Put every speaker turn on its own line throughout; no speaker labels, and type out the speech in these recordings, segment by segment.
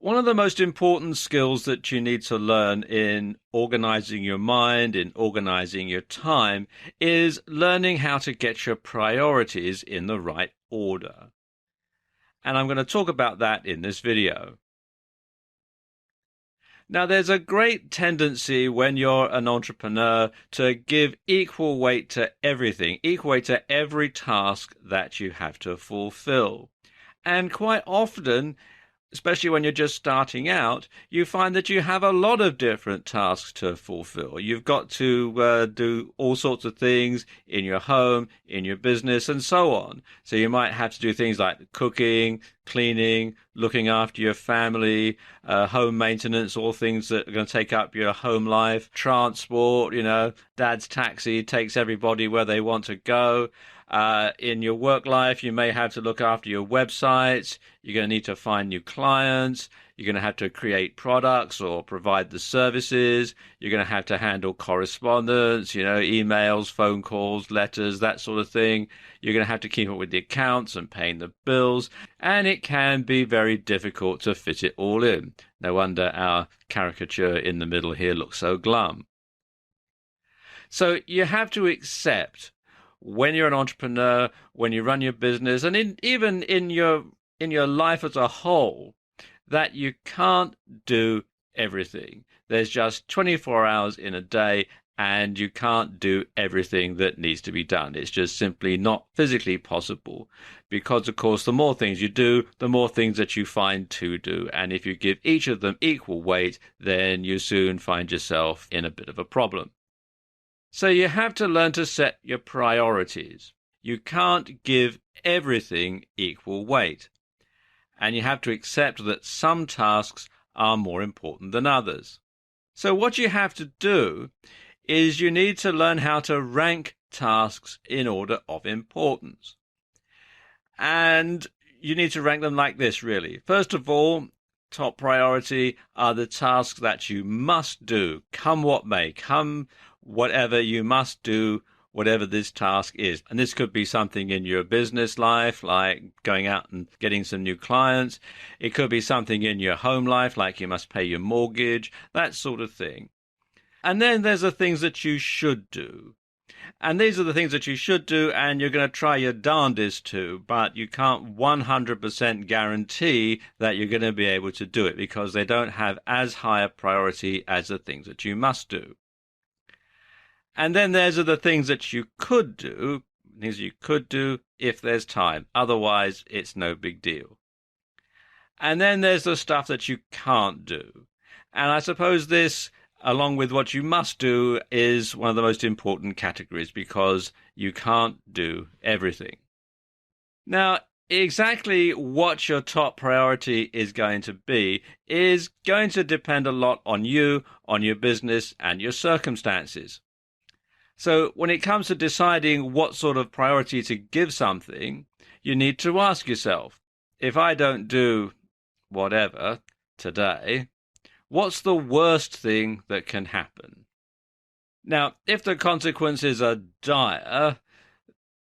One of the most important skills that you need to learn in organizing your mind, in organizing your time, is learning how to get your priorities in the right order. And I'm going to talk about that in this video. Now, there's a great tendency when you're an entrepreneur to give equal weight to everything, equal weight to every task that you have to fulfill. And quite often, especially when you're just starting out, you find that you have a lot of different tasks to fulfill. You've got to do all sorts of things in your home, in your business, and so on. So you might have to do things like cooking, cleaning, looking after your family, home maintenance, all things that are going to take up your home life, transport, dad's taxi takes everybody where they want to go. In your work life, you may have to look after your websites. You're going to need to find new clients. You're going to have to create products or provide the services. You're going to handle correspondence, emails, phone calls, letters, that sort of thing. You're going to have to keep up with the accounts and paying the bills. And it can be very difficult to fit it all in. No wonder our caricature in the middle here looks so glum. So you have to accept when you're an entrepreneur, when you run your business, and even in your life as a whole, that you can't do everything. There's just 24 hours in a day, and you can't do everything that needs to be done. It's just simply not physically possible because, of course, the more things you do, the more things that you find to do. And if you give each of them equal weight, then you soon find yourself in a bit of a problem. So you have to learn to set your priorities. You can't give everything equal weight. And you have to accept that some tasks are more important than others. So what you have to do is you need to learn how to rank tasks in order of importance. And you need to rank them like this, really. First of all, top priority are the tasks that you must do, come what may, come whatever you must do, whatever this task is. And this could be something in your business life, like going out and getting some new clients. It could be something in your home life, like you must pay your mortgage, that sort of thing. And then there's the things that you should do. And these are the things that you should do, and you're going to try your darndest to, but you can't 100% guarantee that you're going to be able to do it because they don't have as high a priority as the things that you must do. And then there's the things that you could do, if there's time. Otherwise, it's no big deal. And then there's the stuff that you can't do. And I suppose this, along with what you must do, is one of the most important categories because you can't do everything. Now, exactly what your top priority is going to be is going to depend a lot on you, on your business, and your circumstances. So when it comes to deciding what sort of priority to give something, you need to ask yourself, if I don't do whatever today, what's the worst thing that can happen? Now, if the consequences are dire,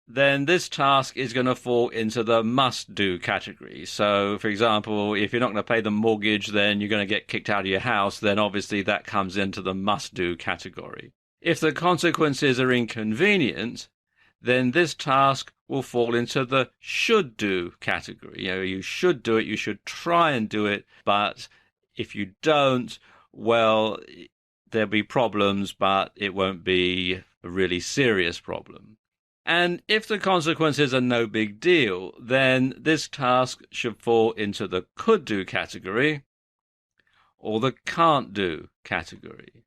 then this task is going to fall into the must-do category. So, for example, if you're not going to pay the mortgage, then you're going to get kicked out of your house, then obviously that comes into the must-do category. If the consequences are inconvenient, then this task will fall into the should-do category. You should do it, you should try and do it, but if you don't, well, there'll be problems, but it won't be a really serious problem. And if the consequences are no big deal, then this task should fall into the could-do category or the can't-do category.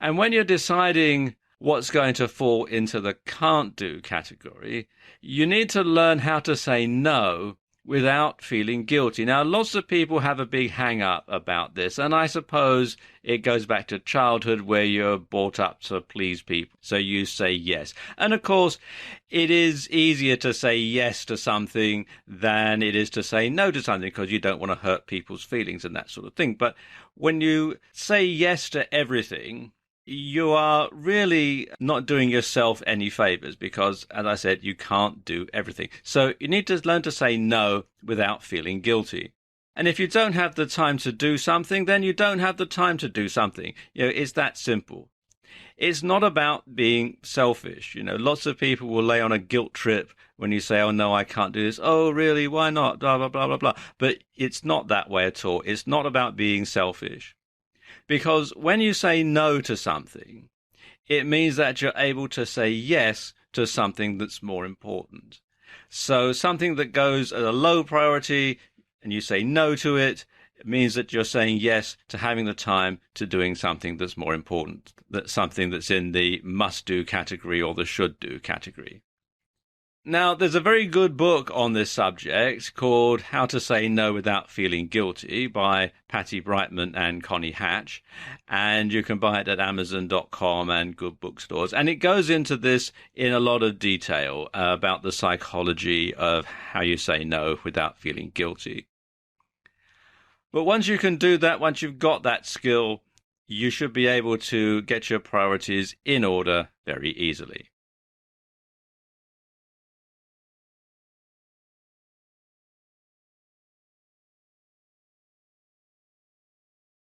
And when you're deciding what's going to fall into the can't-do category, you need to learn how to say no without feeling guilty. Now, lots of people have a big hang-up about this, and I suppose it goes back to childhood where you're brought up to please people, so you say yes. And of course, it is easier to say yes to something than it is to say no to something because you don't want to hurt people's feelings and that sort of thing. But when you say yes to everything, you are really not doing yourself any favors because, as I said, you can't do everything. So you need to learn to say no without feeling guilty. And if you don't have the time to do something, then you don't have the time to do something. It's that simple. It's not about being selfish. Lots of people will lay on a guilt trip when you say, oh, no, I can't do this. Oh, really? Why not? Blah, blah, blah, blah, blah. But it's not that way at all. It's not about being selfish. Because when you say no to something, it means that you're able to say yes to something that's more important. So something that goes at a low priority and you say no to it, it means that you're saying yes to having the time to doing something that's more important, that's something that's in the must-do category or the should-do category. Now, there's a very good book on this subject called How to Say No Without Feeling Guilty by Patty Brightman and Connie Hatch, and you can buy it at Amazon.com and good bookstores. And it goes into this in a lot of detail about the psychology of how you say no without feeling guilty. But once you can do that, once you've got that skill, you should be able to get your priorities in order very easily.